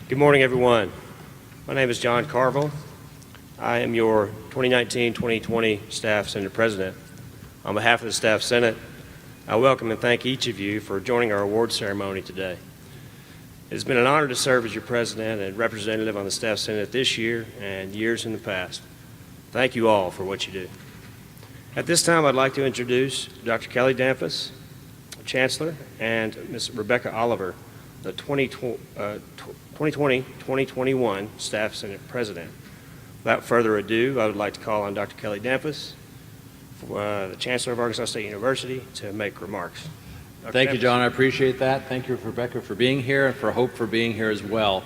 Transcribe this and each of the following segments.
Good morning, everyone. My name is Jon Carvell. I am your 2019-2020 Staff Senate President. On behalf of the Staff Senate, I welcome and thank each of you for joining our award ceremony today. It has been an honor to serve as your President and representative on the Staff Senate this year and years in the past. Thank you all for what you do. At this time, I'd like to introduce Dr. Kelly Damphousse, Chancellor, and Ms. Rebecca Oliver, the 2020-2021 Staff Senate President. Without further ado, I would like to call on Dr. Kelly Damphousse, the Chancellor of Arkansas State University, to make remarks. Thank you, John. I appreciate that. Thank you, Rebecca, for being here, and for Hope for being here as well.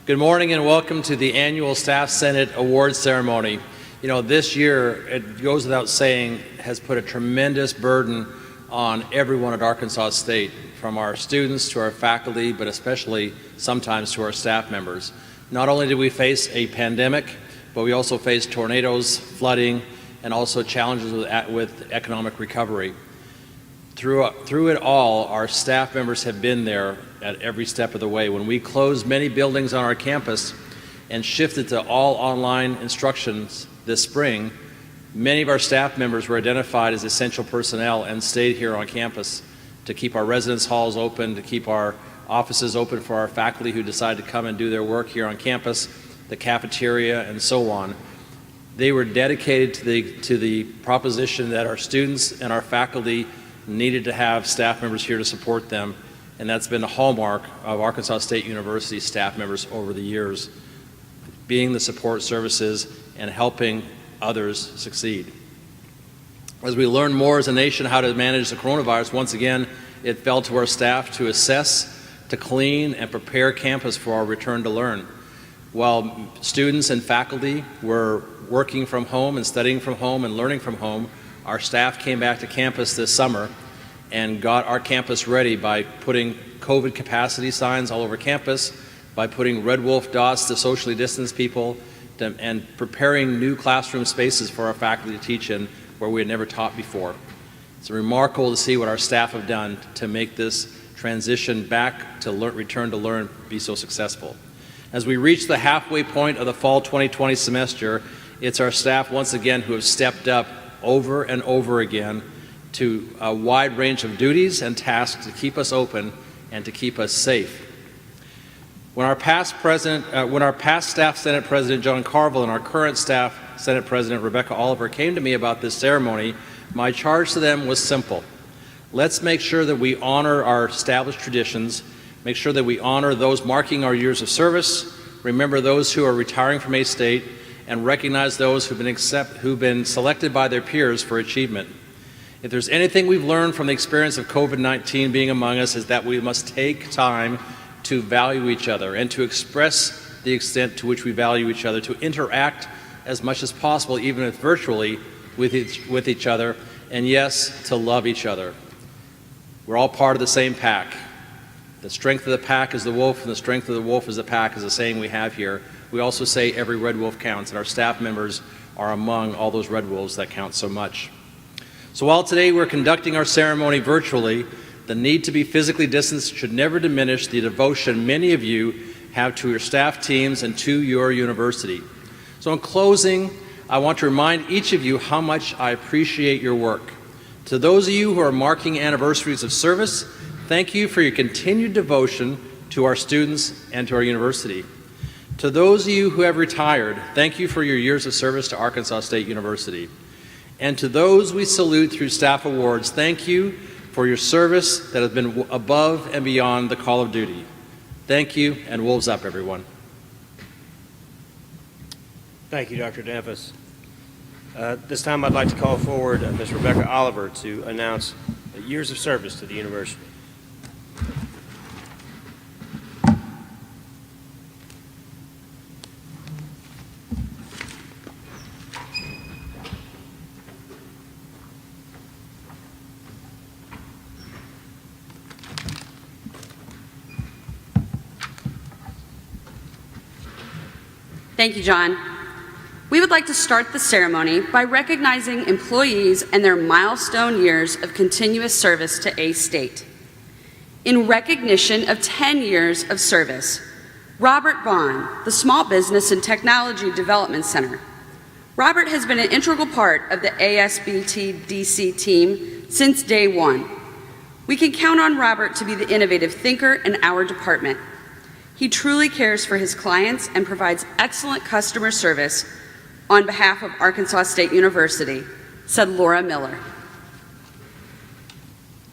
Good morning and welcome to the annual Staff Senate Awards Ceremony. You know, this year, it goes without saying, has put a tremendous burden on everyone at Arkansas State, from our students to our faculty, but especially sometimes to our staff members. Not only did we face a pandemic, but we also faced tornadoes, flooding, and also challenges with economic recovery. Through it all, our staff members have been there at every step of the way. When we closed many buildings on our campus and shifted to all online instructions this spring, many of our staff members were identified as essential personnel and stayed here on campus to keep our residence halls open, to keep our offices open for our faculty who decide to come and do their work here on campus, the cafeteria, and so on. They were dedicated to the proposition that our students and our faculty needed to have staff members here to support them, and that's been a hallmark of Arkansas State University staff members over the years, being the support services and helping others succeed. As we learn more as a nation how to manage the coronavirus, once again, it fell to our staff to assess, to clean, and prepare campus for our return to learn. While students and faculty were working from home and studying from home and learning from home, our staff came back to campus this summer and got our campus ready by putting COVID capacity signs all over campus, by putting red wolf dots to socially distance people, and preparing new classroom spaces for our faculty to teach in where we had never taught before. It's remarkable to see what our staff have done to make this transition back to return to learn be so successful. As we reach the halfway point of the fall 2020 semester, it's our staff once again who have stepped up over and over again to a wide range of duties and tasks to keep us open and to keep us safe. When our past Staff Senate President Jon Carvell and our current Staff Senate President Rebecca Oliver came to me about this ceremony, my charge to them was simple. Let's make sure that we honor our established traditions, make sure that we honor those marking our years of service, remember those who are retiring from A-State, and recognize those who've been selected by their peers for achievement. If there's anything we've learned from the experience of COVID-19 being among us, is that we must take time to value each other and to express the extent to which we value each other, to interact as much as possible, even if virtually, with each other, and yes, to love each other. We're all part of the same pack. The strength of the pack is the wolf, and the strength of the wolf is the pack, is a saying we have here. We also say every red wolf counts, and our staff members are among all those red wolves that count so much. So while today we're conducting our ceremony virtually, the need to be physically distanced should never diminish the devotion many of you have to your staff teams and to your university. So in closing, I want to remind each of you how much I appreciate your work. To those of you who are marking anniversaries of service, thank you for your continued devotion to our students and to our university. To those of you who have retired, thank you for your years of service to Arkansas State University. And to those we salute through staff awards, thank you for your service that has been above and beyond the call of duty. Thank you, and wolves up, everyone. Thank you, Dr. Damphousse. This time I'd like to call forward Ms. Rebecca Oliver to announce years of service to the university. Thank you, John. We would like to start the ceremony by recognizing employees and their milestone years of continuous service to A-State. In recognition of 10 years of service, Robert Bond, the Small Business and Technology Development Center. Robert has been an integral part of the ASBTDC team since day one. We can count on Robert to be the innovative thinker in our department. He truly cares for his clients and provides excellent customer service on behalf of Arkansas State University, said Laura Miller.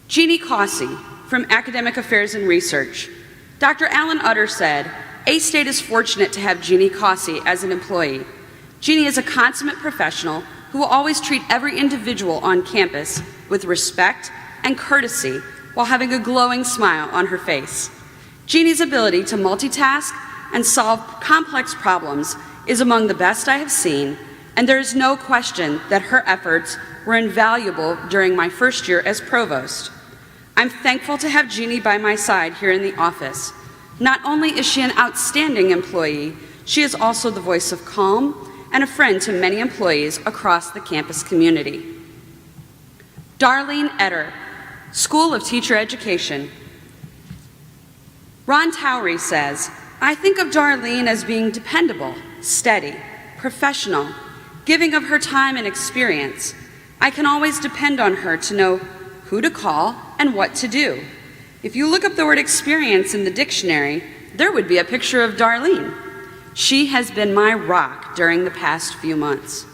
Jeannie Causey from Academic Affairs and Research. Dr. Alan Utter said, A-State is fortunate to have Jeannie Causey as an employee. Jeannie is a consummate professional who will always treat every individual on campus with respect and courtesy while having a glowing smile on her face. Jeannie's ability to multitask and solve complex problems is among the best I have seen, and there is no question that her efforts were invaluable during my first year as provost. I'm thankful to have Jeannie by my side here in the office. Not only is she an outstanding employee, she is also the voice of calm and a friend to many employees across the campus community. Darlene Etter, School of Teacher Education. Ron Towery says, I think of Darlene as being dependable, steady, professional, giving of her time and experience. I can always depend on her to know who to call and what to do. If you look up the word experience in the dictionary, there would be a picture of Darlene. She has been my rock during the past few months.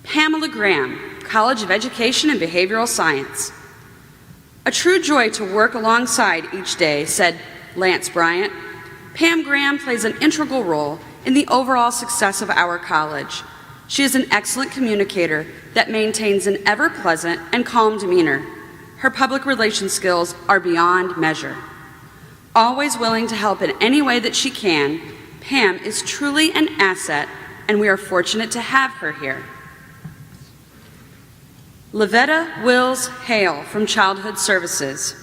Pamela Graham, College of Education and Behavioral Science. A true joy to work alongside each day, said Lance Bryant. Pam Graham plays an integral role in the overall success of our college. She is an excellent communicator that maintains an ever-pleasant and calm demeanor. Her public relations skills are beyond measure. Always willing to help in any way that she can, Pam is truly an asset, and we are fortunate to have her here. Lavetta Wills Hale from Childhood Services.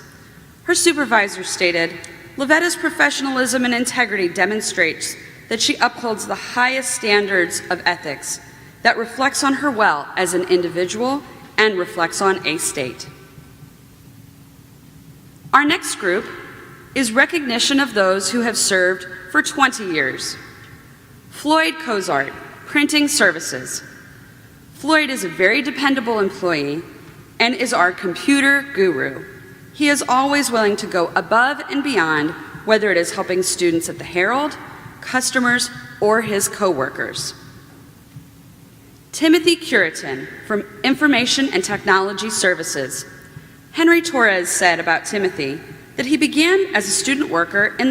Her supervisor stated, Lavetta's professionalism and integrity demonstrates that she upholds the highest standards of ethics that reflects on her well as an individual and reflects on A-State. Our next group is recognition of those who have served for 20 years. Floyd Cozart, Printing Services. Floyd is a very dependable employee and is our computer guru. He is always willing to go above and beyond, whether it is helping students at the Herald, customers, or his coworkers. Timothy Curitan from Information and Technology Services. Henry Torres said about Timothy that he began as a student worker in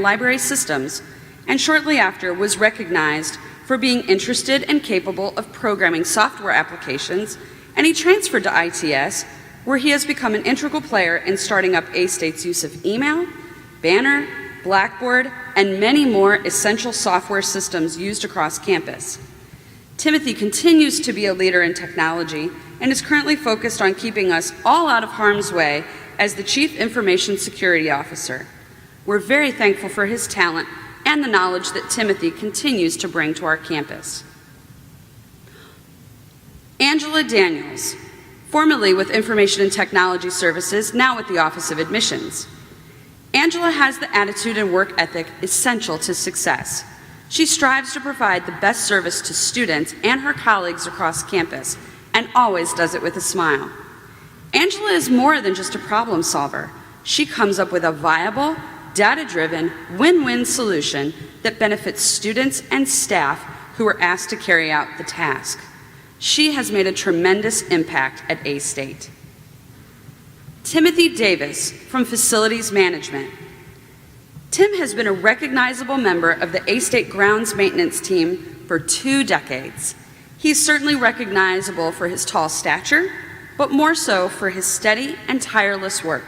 library systems and shortly after was recognized for being interested and capable of programming software applications, and he transferred to ITS, where he has become an integral player in starting up A-State's use of email, Banner, Blackboard, and many more essential software systems used across campus. Timothy continues to be a leader in technology and is currently focused on keeping us all out of harm's way as the Chief Information Security Officer. We're very thankful for his talent and the knowledge that Timothy continues to bring to our campus. Angela Daniels, formerly with Information and Technology Services, now with the Office of Admissions. Angela has the attitude and work ethic essential to success. She strives to provide the best service to students and her colleagues across campus, and always does it with a smile. Angela is more than just a problem solver. She comes up with a viable, data-driven, win-win solution that benefits students and staff who are asked to carry out the task. She has made a tremendous impact at A-State. Timothy Davis from Facilities Management. Tim has been a recognizable member of the A-State grounds maintenance team for 2 decades. He's certainly recognizable for his tall stature, but more so for his steady and tireless work.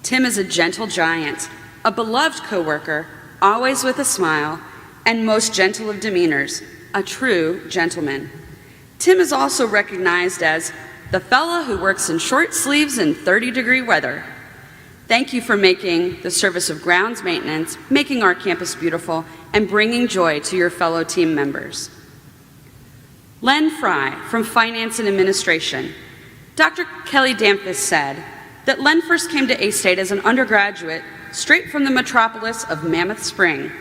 Tim is a gentle giant, a beloved coworker, always with a smile, and most gentle of demeanors, a true gentleman. Tim is also recognized as the fella who works in short sleeves in 30-degree weather. Thank you for making the service of grounds maintenance, making our campus beautiful, and bringing joy to your fellow team members. Len Fry from Finance and Administration. Dr. Kelly Damphousse said that Len first came to A-State as an undergraduate straight from the metropolis of Mammoth Spring.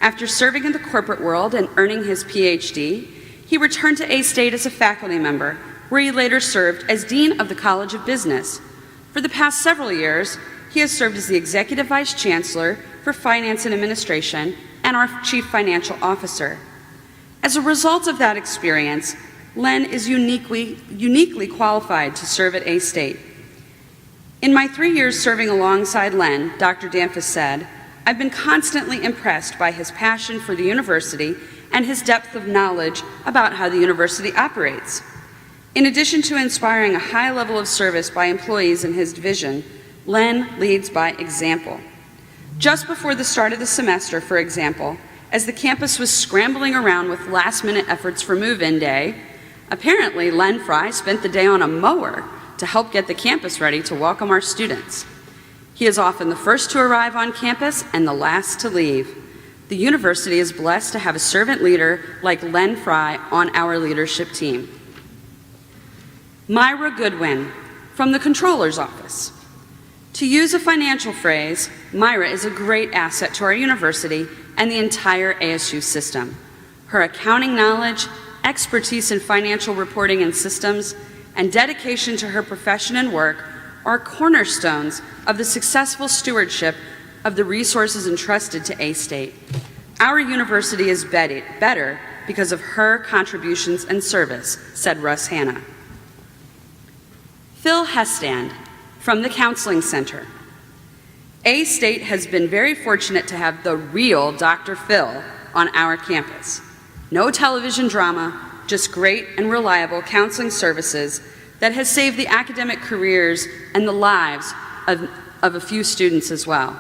After serving in the corporate world and earning his PhD, he returned to A-State as a faculty member, where he later served as Dean of the College of Business. For the past several years, he has served as the Executive Vice Chancellor for Finance and Administration and our Chief Financial Officer. As a result of that experience, Len is uniquely qualified to serve at A-State. In my 3 years serving alongside Len, Dr. Damphousse said, I've been constantly impressed by his passion for the university and his depth of knowledge about how the university operates. In addition to inspiring a high level of service by employees in his division, Len leads by example. Just before the start of the semester, for example, as the campus was scrambling around with last-minute efforts for move-in day, apparently Len Fry spent the day on a mower to help get the campus ready to welcome our students. He is often the first to arrive on campus and the last to leave. The university is blessed to have a servant leader like Len Fry on our leadership team. Myra Goodwin, from the Controller's Office. To use a financial phrase, Myra is a great asset to our university and the entire ASU system. Her accounting knowledge, expertise in financial reporting and systems, and dedication to her profession and work are cornerstones of the successful stewardship of the resources entrusted to A-State. Our university is better because of her contributions and service, said Russ Hanna. Phil Hestand, from the Counseling Center. A-State has been very fortunate to have the real Dr. Phil on our campus. No television drama, just great and reliable counseling services that has saved the academic careers and the lives of a few students as well.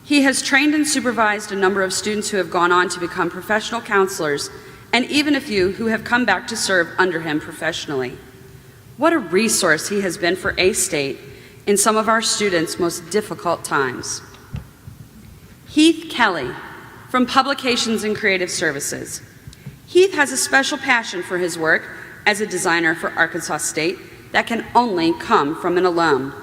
He has trained and supervised a number of students who have gone on to become professional counselors, and even a few who have come back to serve under him professionally. What a resource he has been for A-State in some of our students' most difficult times. Heath Kelly, from Publications and Creative Services. Heath has a special passion for his work as a designer for Arkansas State that can only come from an alum.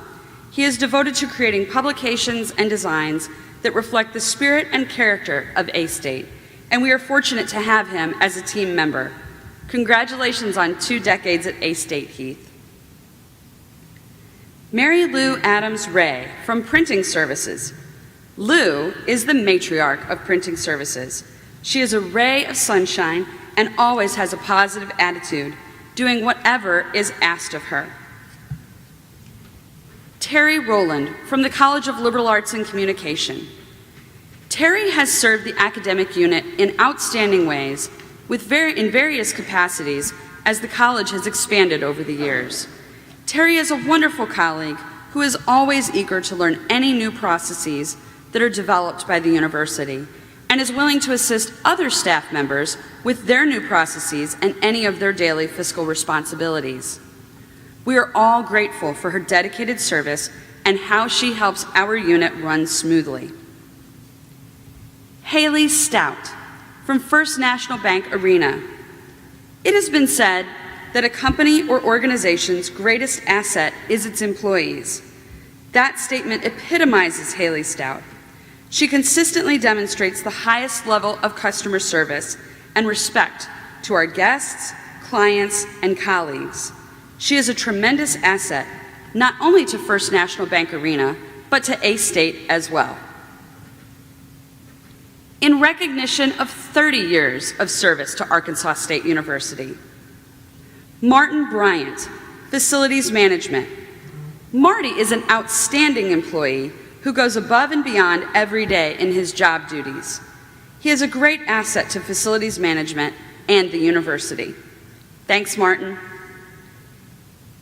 He is devoted to creating publications and designs that reflect the spirit and character of A-State, and we are fortunate to have him as a team member. Congratulations on 2 decades at A-State, Heath. Mary Lou Adams Ray, from Printing Services. Lou is the matriarch of Printing Services. She is a ray of sunshine and always has a positive attitude, doing whatever is asked of her. Terry Rowland, from the College of Liberal Arts and Communication. Terry has served the academic unit in outstanding ways in various capacities as the college has expanded over the years. Terry is a wonderful colleague who is always eager to learn any new processes that are developed by the university and is willing to assist other staff members with their new processes and any of their daily fiscal responsibilities. We are all grateful for her dedicated service and how she helps our unit run smoothly. Haley Stout, from First National Bank Arena. It has been said that a company or organization's greatest asset is its employees. That statement epitomizes Haley Stout. She consistently demonstrates the highest level of customer service and respect to our guests, clients, and colleagues. She is a tremendous asset, not only to First National Bank Arena, but to A-State as well. In recognition of 30 years of service to Arkansas State University, Martin Bryant, Facilities Management. Marty is an outstanding employee who goes above and beyond every day in his job duties. He is a great asset to Facilities Management and the university. Thanks, Martin.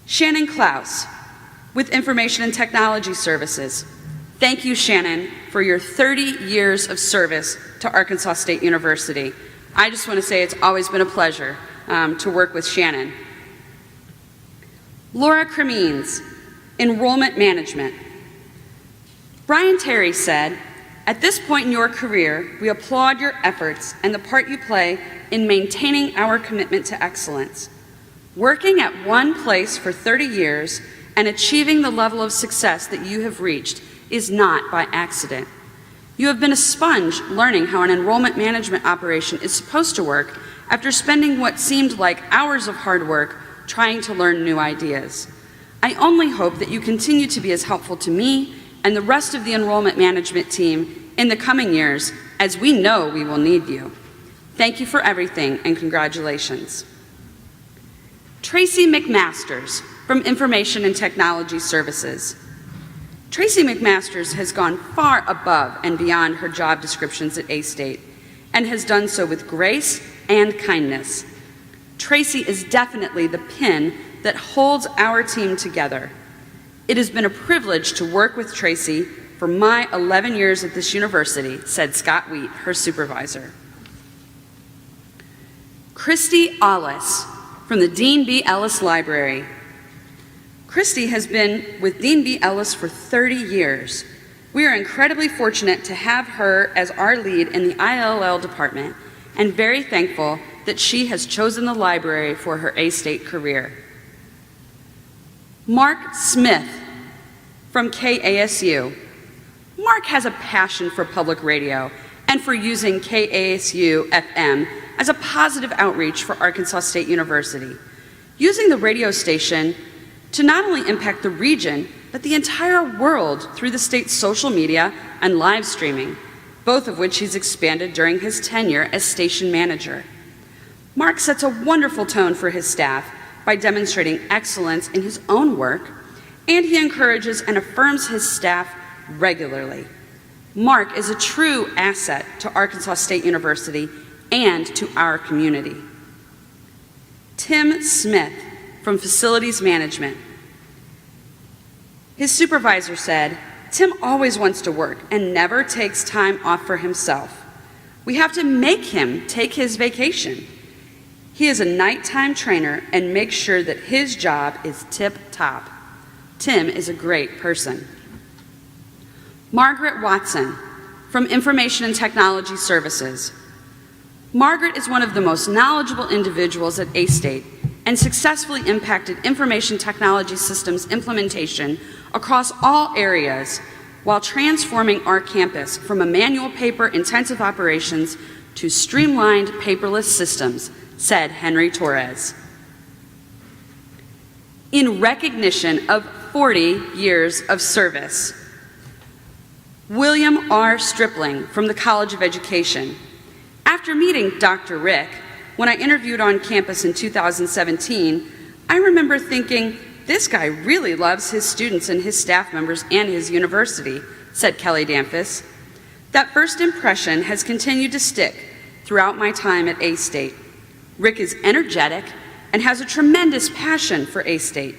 Shannon Klaus, with Information and Technology Services. Thank you, Shannon, for your 30 years of service to Arkansas State University. I just want to say it's always been a pleasure to work with Shannon. Laura Cremines, Enrollment Management. Brian Terry said, "At this point in your career, we applaud your efforts and the part you play in maintaining our commitment to excellence. Working at one place for 30 years and achieving the level of success that you have reached is not by accident. You have been a sponge learning how an enrollment management operation is supposed to work after spending what seemed like hours of hard work trying to learn new ideas. I only hope that you continue to be as helpful to me and the rest of the enrollment management team in the coming years, as we know we will need you. Thank you for everything, and congratulations. Tracy McMasters from Information and Technology Services. Tracy McMasters has gone far above and beyond her job descriptions at A-State and has done so with grace and kindness. Tracy is definitely the pin that holds our team together. It has been a privilege to work with Tracy for my 11 years at this university, said Scott Wheat, her supervisor. Christy Ollis from the Dean B. Ellis Library. Christy has been with Dean B. Ellis for 30 years. We are incredibly fortunate to have her as our lead in the ILL department and very thankful that she has chosen the library for her A-State career. Mark Smith from KASU. Mark has a passion for public radio and for using KASU FM as a positive outreach for Arkansas State University, using the radio station to not only impact the region, but the entire world through the state's social media and live streaming, both of which he's expanded during his tenure as station manager. Mark sets a wonderful tone for his staff by demonstrating excellence in his own work, and he encourages and affirms his staff regularly. Mark is a true asset to Arkansas State University and to our community. Tim Smith from Facilities Management. His supervisor said, "Tim always wants to work and never takes time off for himself. We have to make him take his vacation. He is a nighttime trainer and makes sure that his job is tip-top. Tim is a great person." Margaret Watson from Information and Technology Services. Margaret is one of the most knowledgeable individuals at A-State and successfully impacted information technology systems implementation across all areas while transforming our campus from a manual paper-intensive operations to streamlined paperless systems, said Henry Torres. In recognition of 40 years of service, William R. Stripling from the College of Education. After meeting Dr. Rick, when I interviewed on campus in 2017, I remember thinking, this guy really loves his students and his staff members and his university, said Kelly Damphousse. That first impression has continued to stick throughout my time at A-State. Rick is energetic and has a tremendous passion for A-State.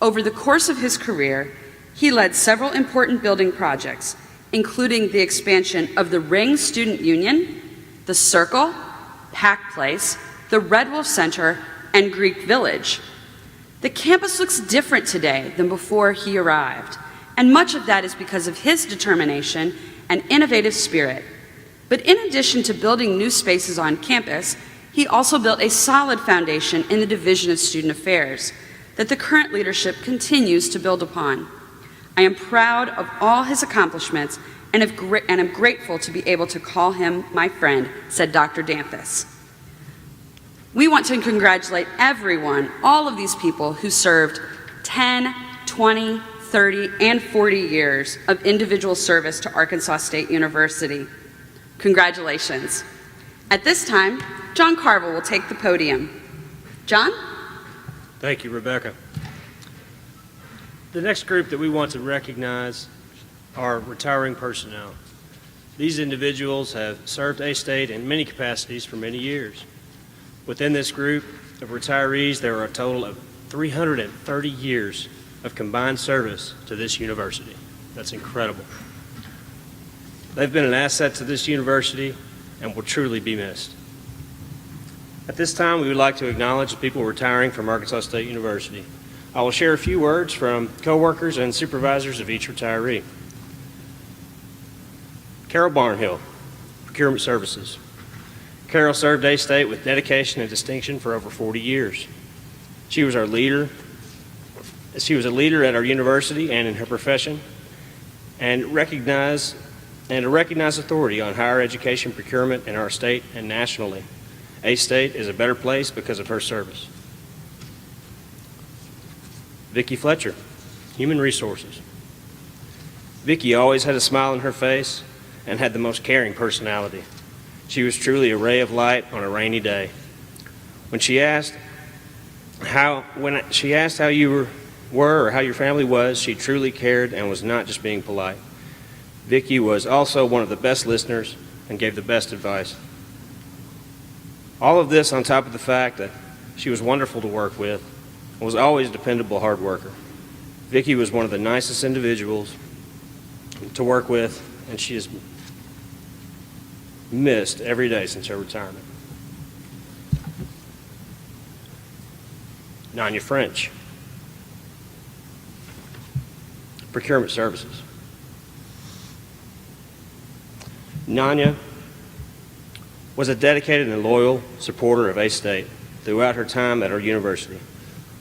Over the course of his career, he led several important building projects, including the expansion of the Ring Student Union, the Circle, Pack Place, the Red Wolf Center, and Greek Village. The campus looks different today than before he arrived, and much of that is because of his determination and innovative spirit. But in addition to building new spaces on campus, he also built a solid foundation in the Division of Student Affairs that the current leadership continues to build upon. I am proud of all his accomplishments and am grateful to be able to call him my friend, said Dr. Damphousse. We want to congratulate everyone, all of these people who served 10, 20, 30, and 40 years of individual service to Arkansas State University. Congratulations. At this time, Jon Carvell will take the podium. Jon? Thank you, Rebecca. The next group that we want to recognize are retiring personnel. These individuals have served A-State in many capacities for many years. Within this group of retirees, there are a total of 330 years of combined service to this university. That's incredible. They've been an asset to this university and will truly be missed. At this time, we would like to acknowledge the people retiring from Arkansas State University. I will share a few words from coworkers and supervisors of each retiree. Carol Barnhill, Procurement Services. Carol served A-State with dedication and distinction for over 40 years. She was a leader at our university and in her profession, and a recognized authority on higher education procurement in our state and nationally. A-State is a better place because of her service. Vicki Fletcher, Human Resources. Vicki always had a smile on her face and had the most caring personality. She was truly a ray of light on a rainy day. When she asked how you were or how your family was, she truly cared and was not just being polite. Vicki was also one of the best listeners and gave the best advice. All of this on top of the fact that she was wonderful to work with and was always a dependable hard worker. Vicki was one of the nicest individuals to work with, and she is missed every day since her retirement. Nanya French, Procurement Services. Nanya was a dedicated and loyal supporter of A-State throughout her time at our university.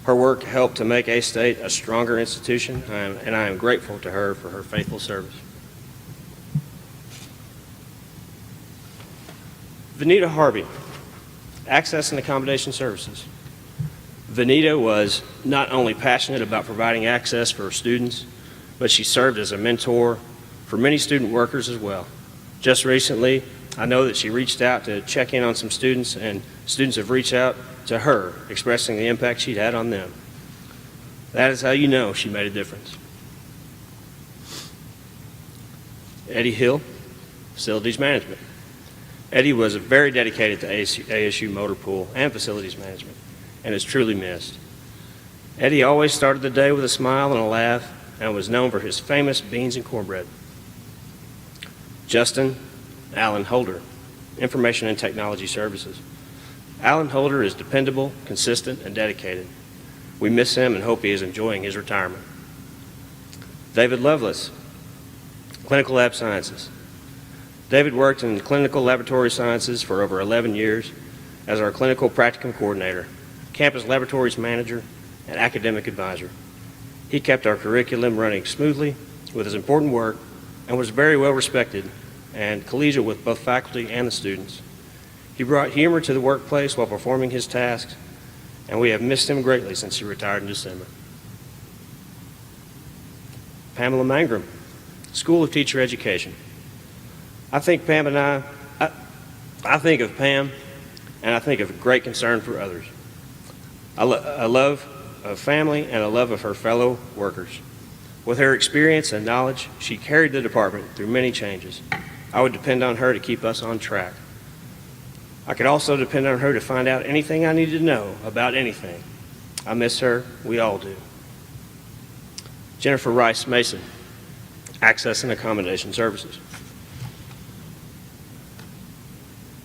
Her work helped to make A-State a stronger institution, and I am grateful to her for her faithful service. Vanita Harvey, Access and Accommodation Services. Vanita was not only passionate about providing access for her students, but she served as a mentor for many student workers as well. Just recently, I know that she reached out to check in on some students, and students have reached out to her expressing the impact she'd had on them. That is how you know she made a difference. Eddie Hill, Facilities Management. Eddie was very dedicated to ASU motor pool and facilities management and is truly missed. Eddie always started the day with a smile and a laugh and was known for his famous beans and cornbread. Justin Allen Holder, Information and Technology Services. Allen Holder is dependable, consistent, and dedicated. We miss him and hope he is enjoying his retirement. David Lovelace, Clinical Lab Sciences. David worked in clinical laboratory sciences for over 11 years as our clinical practicum coordinator, campus laboratories manager, and academic advisor. He kept our curriculum running smoothly with his important work and was very well respected and collegial with both faculty and the students. He brought humor to the workplace while performing his tasks, and we have missed him greatly since he retired in December. Pamela Mangrum, School of Teacher Education. I think of Pam, and I think of great concern for others. A love of family and a love of her fellow workers. With her experience and knowledge, she carried the department through many changes. I would depend on her to keep us on track. I could also depend on her to find out anything I needed to know about anything. I miss her, we all do. Jennifer Rice Mason, Access and Accommodation Services.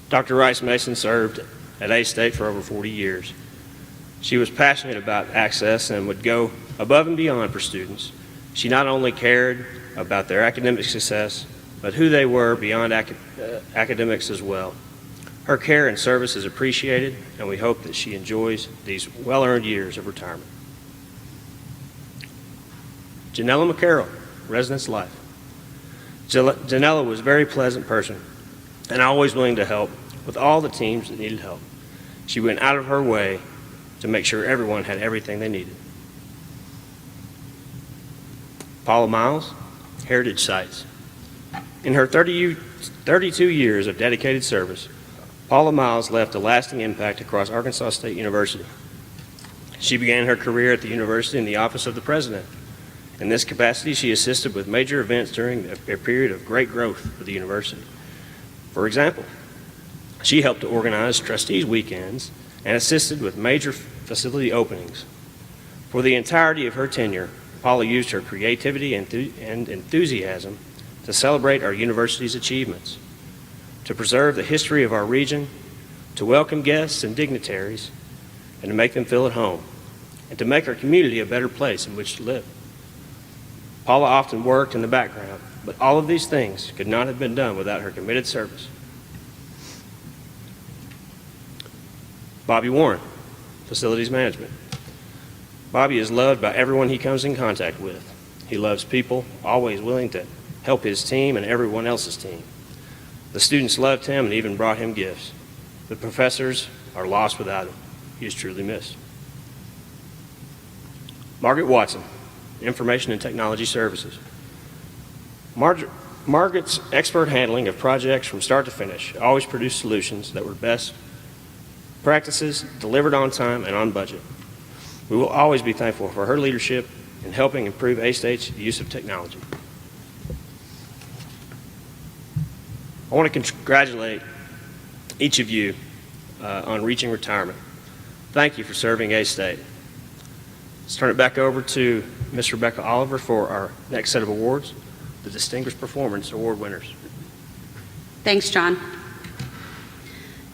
Dr. Rice Mason served at A-State for over 40 years. She was passionate about access and would go above and beyond for students. She not only cared about their academic success, but who they were beyond academics as well. Her care and service is appreciated, and we hope that she enjoys these well-earned years of retirement. Janella McCarroll, Residence Life. Janella was a very pleasant person and always willing to help with all the teams that needed help. She went out of her way to make sure everyone had everything they needed. Paula Miles, Heritage Sites. In her 32 years of dedicated service, Paula Miles left a lasting impact across Arkansas State University. She began her career at the university in the office of the president. In this capacity, she assisted with major events during a period of great growth for the university. For example, she helped to organize trustees' weekends and assisted with major facility openings. For the entirety of her tenure, Paula used her creativity and enthusiasm to celebrate our university's achievements, to preserve the history of our region, to welcome guests and dignitaries, and to make them feel at home, and to make our community a better place in which to live. Paula often worked in the background, but all of these things could not have been done without her committed service. Bobby Warren, Facilities Management. Bobby is loved by everyone he comes in contact with. He loves people, always willing to help his team and everyone else's team. The students loved him and even brought him gifts. The professors are lost without him. He is truly missed. Margaret Watson, Information and Technology Services. Margaret's expert handling of projects from start to finish always produced solutions that were best practices, delivered on time and on budget. We will always be thankful for her leadership in helping improve A-State's use of technology. I want to congratulate each of you on reaching retirement. Thank you for serving A-State. Let's turn it back over to Ms. Rebecca Oliver for our next set of awards, the Distinguished Performance Award winners. Thanks, John.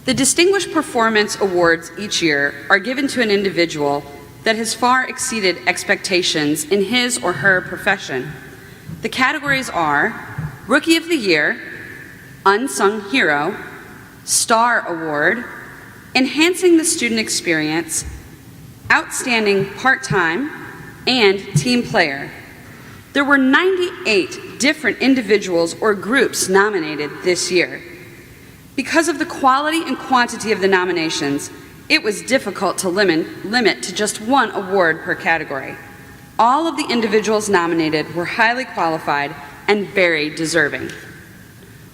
The Distinguished Performance Awards each year are given to an individual that has far exceeded expectations in his or her profession. The categories are Rookie of the Year, Unsung Hero, Star Award, Enhancing the Student Experience, Outstanding Part-Time, and Team Player. There were 98 different individuals or groups nominated this year. Because of the quality and quantity of the nominations, it was difficult to limit to just one award per category. All of the individuals nominated were highly qualified and very deserving.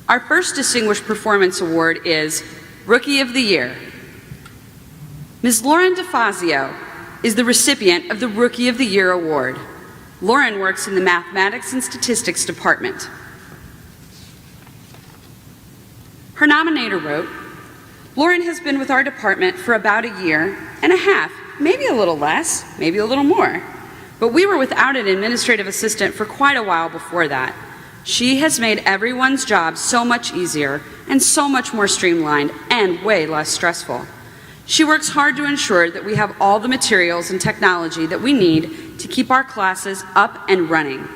Our first Distinguished Performance Award is Rookie of the Year. Ms. Lauren DeFazio is the recipient of the Rookie of the Year Award. Lauren works in the Mathematics and Statistics Department. Her nominator wrote, Lauren has been with our department for about a year and a half, maybe a little less, maybe a little more. But we were without an administrative assistant for quite a while before that. She has made everyone's job so much easier and so much more streamlined and way less stressful. She works hard to ensure that we have all the materials and technology that we need to keep our classes up and running.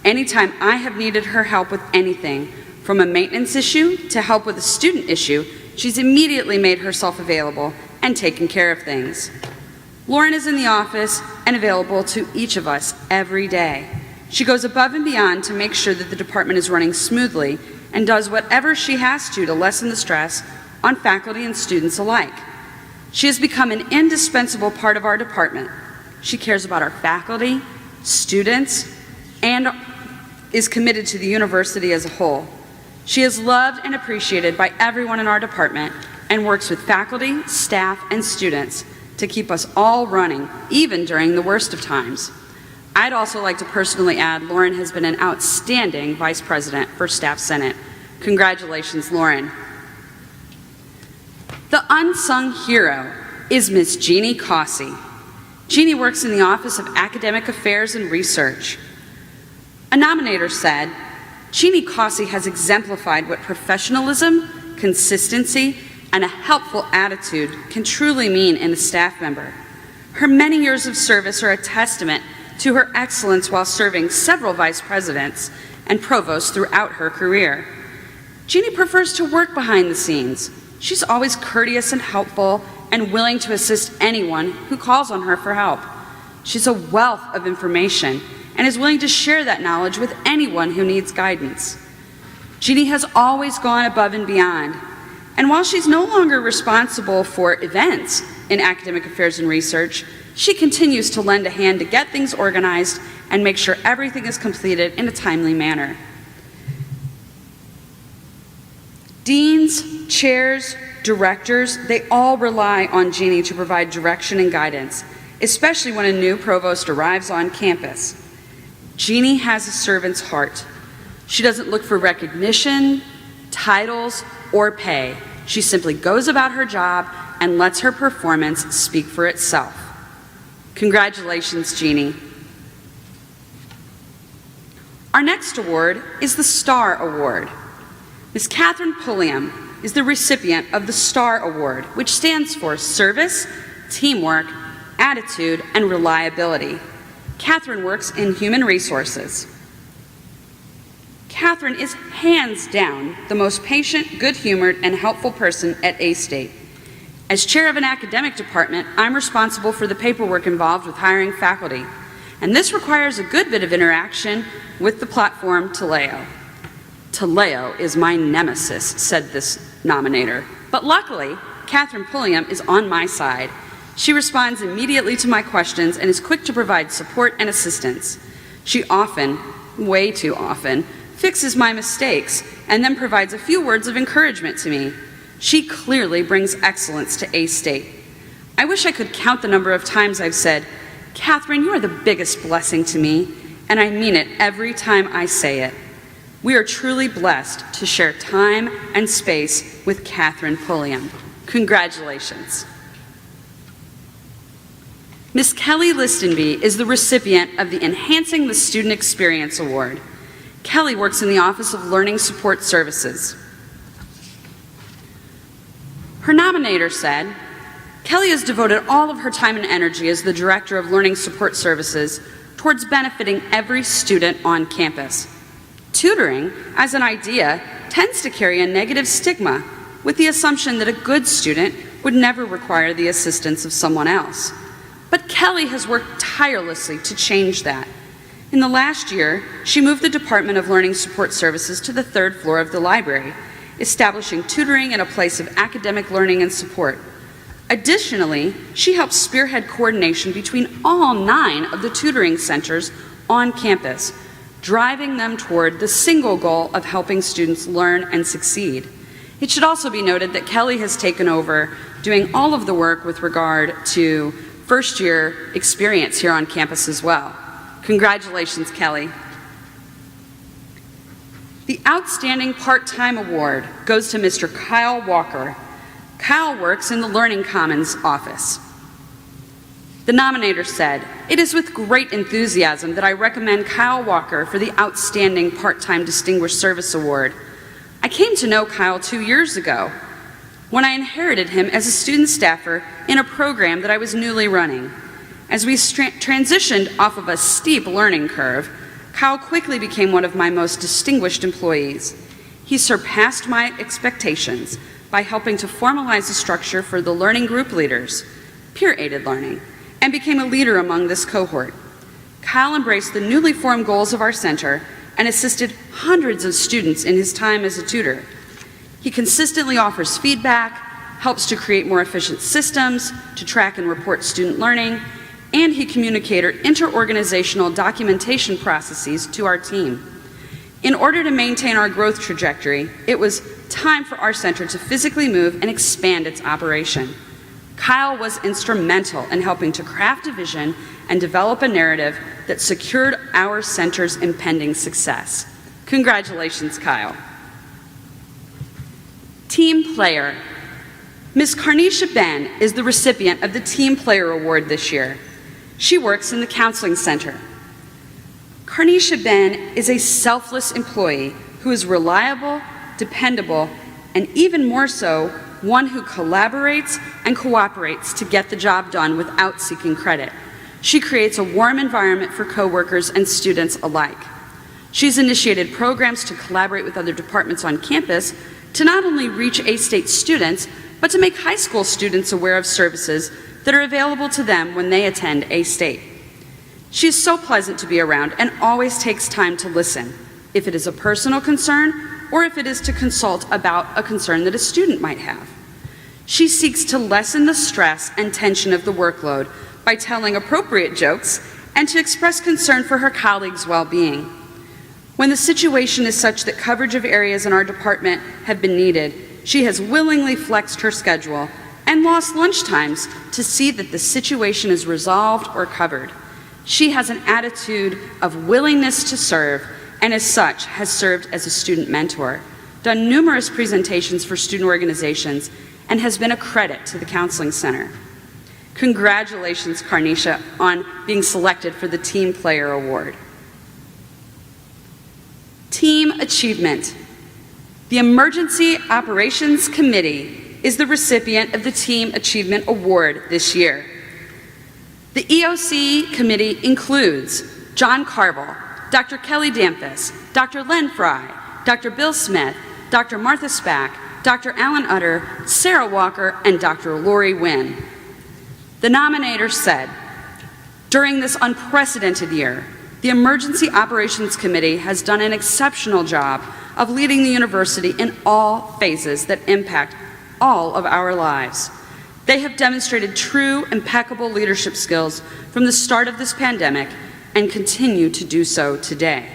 Anytime I have needed her help with anything, from a maintenance issue to help with a student issue, she's immediately made herself available and taken care of things. Lauren is in the office and available to each of us every day. She goes above and beyond to make sure that the department is running smoothly and does whatever she has to lessen the stress on faculty and students alike. She has become an indispensable part of our department. She cares about our faculty, students, and is committed to the university as a whole. She is loved and appreciated by everyone in our department and works with faculty, staff, and students to keep us all running, even during the worst of times. I'd also like to personally add, Lauren has been an outstanding Vice President for Staff Senate. Congratulations, Lauren. The Unsung Hero is Ms. Jeannie Cossey. Jeannie works in the Office of Academic Affairs and Research. A nominator said, Jeannie Cossey has exemplified what professionalism, consistency, and a helpful attitude can truly mean in a staff member. Her many years of service are a testament to her excellence while serving several vice presidents and provosts throughout her career. Jeannie prefers to work behind the scenes. She's always courteous and helpful and willing to assist anyone who calls on her for help. She's a wealth of information and is willing to share that knowledge with anyone who needs guidance. Jeannie has always gone above and beyond, and while she's no longer responsible for events in academic affairs and research, she continues to lend a hand to get things organized and make sure everything is completed in a timely manner. Deans, chairs, directors, they all rely on Jeannie to provide direction and guidance, especially when a new provost arrives on campus. Jeannie has a servant's heart. She doesn't look for recognition, titles, or pay. She simply goes about her job and lets her performance speak for itself. Congratulations, Jeannie. Our next award is the Star Award. Ms. Catherine Pulliam is the recipient of the Star Award, which stands for Service, Teamwork, Attitude, and Reliability. Catherine works in human resources. Catherine is hands down the most patient, good-humored, and helpful person at A-State. As chair of an academic department, I'm responsible for the paperwork involved with hiring faculty, and this requires a good bit of interaction with the platform Taleo. Taleo is my nemesis, said this nominator. But luckily, Catherine Pulliam is on my side. She responds immediately to my questions and is quick to provide support and assistance. She often, way too often, fixes my mistakes and then provides a few words of encouragement to me. She clearly brings excellence to A-State. I wish I could count the number of times I've said, "Catherine, you are the biggest blessing to me," and I mean it every time I say it. We are truly blessed to share time and space with Catherine Pulliam. Congratulations. Ms. Kelly Listenby is the recipient of the Enhancing the Student Experience Award. Kelly works in the Office of Learning Support Services. Her nominator said, "Kelly has devoted all of her time and energy as the Director of Learning Support Services towards benefiting every student on campus. Tutoring, as an idea, tends to carry a negative stigma with the assumption that a good student would never require the assistance of someone else. But Kelly has worked tirelessly to change that. In the last year, she moved the Department of Learning Support Services to the 3rd floor of the library, establishing tutoring in a place of academic learning and support. Additionally, she helped spearhead coordination between all 9 of the tutoring centers on campus, driving them toward the single goal of helping students learn and succeed. It should also be noted that Kelly has taken over doing all of the work with regard to first-year experience here on campus as well. Congratulations, Kelly. The Outstanding Part-Time Award goes to Mr. Kyle Walker. Kyle works in the Learning Commons office. The nominator said, "It is with great enthusiasm that I recommend Kyle Walker for the Outstanding Part-Time Distinguished Service Award. I came to know Kyle 2 years ago when I inherited him as a student staffer in a program that I was newly running. As we transitioned off of a steep learning curve, Kyle quickly became one of my most distinguished employees. He surpassed my expectations by helping to formalize a structure for the learning group leaders, peer-aided learning, and became a leader among this cohort. Kyle embraced the newly formed goals of our center and assisted hundreds of students in his time as a tutor. He consistently offers feedback, helps to create more efficient systems to track and report student learning, and he communicated interorganizational documentation processes to our team. In order to maintain our growth trajectory, it was time for our center to physically move and expand its operation. Kyle was instrumental in helping to craft a vision and develop a narrative that secured our center's impending success. Congratulations, Kyle. Team Player. Ms. Carnisha Ben is the recipient of the Team Player Award this year. She works in the Counseling Center. Carnisha Ben is a selfless employee who is reliable, dependable, and even more so, one who collaborates and cooperates to get the job done without seeking credit. She creates a warm environment for coworkers and students alike. She's initiated programs to collaborate with other departments on campus to not only reach A-State students, but to make high school students aware of services that are available to them when they attend A-State. She is so pleasant to be around and always takes time to listen, if it is a personal concern or if it is to consult about a concern that a student might have. She seeks to lessen the stress and tension of the workload by telling appropriate jokes and to express concern for her colleagues' well-being. When the situation is such that coverage of areas in our department have been needed, she has willingly flexed her schedule and lost lunch times to see that the situation is resolved or covered. She has an attitude of willingness to serve and as such has served as a student mentor, done numerous presentations for student organizations, and has been a credit to the Counseling Center. Congratulations, Carnisha, on being selected for the Team Player Award. Team Achievement. The Emergency Operations Committee is the recipient of the Team Achievement Award this year. The EOC committee includes Jon Carvell, Dr. Kelly Damphousse, Dr. Len Fry, Dr. Bill Smith, Dr. Martha Spack, Dr. Alan Utter, Sarah Walker, and Dr. Lori Wynn. The nominator said, "During this unprecedented year, the Emergency Operations Committee has done an exceptional job of leading the university in all phases that impact all of our lives. They have demonstrated true, impeccable leadership skills from the start of this pandemic and continue to do so today.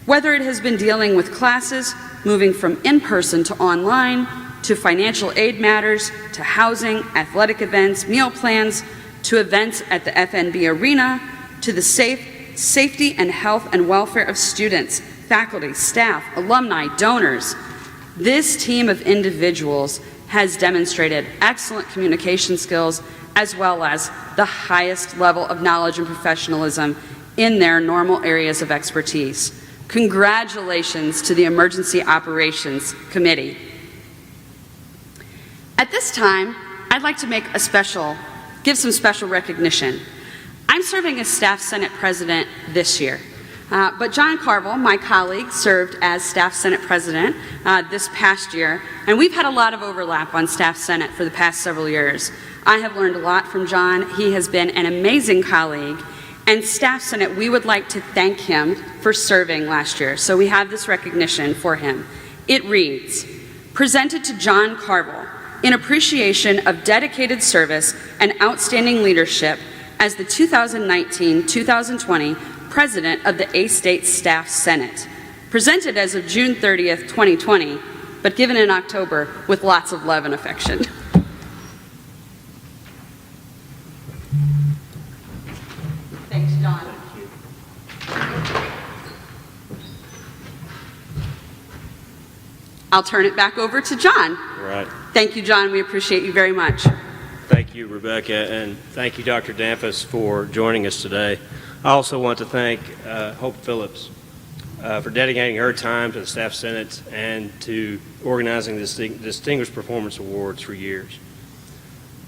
Whether it has been dealing with classes, moving from in-person to online, to financial aid matters, to housing, athletic events, meal plans, to events at the FNB Arena, to the safety and health and welfare of students, faculty, staff, alumni, donors. This team of individuals has demonstrated excellent communication skills as well as the highest level of knowledge and professionalism in their normal areas of expertise. Congratulations to the Emergency Operations Committee. At this time, I'd like to give some special recognition. I'm serving as Staff Senate President this year, but Jon Carvell, my colleague, served as Staff Senate President this past year, and we've had a lot of overlap on Staff Senate for the past several years. I have learned a lot from Jon. He has been an amazing colleague, and Staff Senate, we would like to thank him for serving last year, so we have this recognition for him. It reads, "Presented to Jon Carvell, in appreciation of dedicated service and outstanding leadership as the 2019-2020 President of the A-State Staff Senate. Presented as of June 30th, 2020, but given in October with lots of love and affection." Thanks, Jon. I'll turn it back over to Jon. All right. Thank you, Jon. We appreciate you very much. Thank you, Rebecca, and thank you, Dr. Damphousse, for joining us today. I also want to thank Hope Phillips for dedicating her time to the Staff Senate and to organizing the Distinguished Performance Awards for years.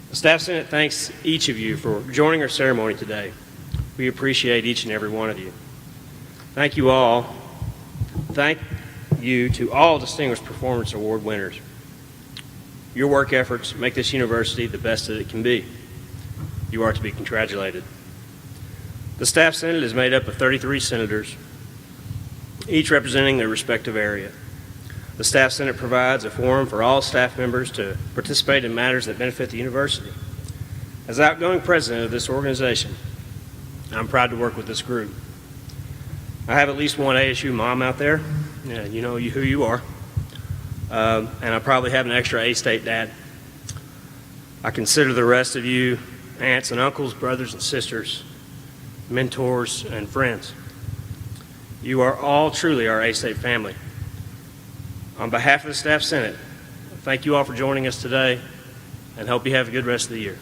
The Staff Senate thanks each of you for joining our ceremony today. We appreciate each and every one of you. Thank you all. Thank you to all Distinguished Performance Award winners. Your work efforts make this university the best that it can be. You are to be congratulated. The Staff Senate is made up of 33 senators, each representing their respective area. The Staff Senate provides a forum for all staff members to participate in matters that benefit the university. As outgoing president of this organization, I'm proud to work with this group. I have at least one ASU mom out there. Yeah, you know who you are. And I probably have an extra A-State dad. I consider the rest of you aunts and uncles, brothers and sisters, mentors and friends. You are all truly our A-State family. On behalf of the Staff Senate, thank you all for joining us today and hope you have a good rest of the year.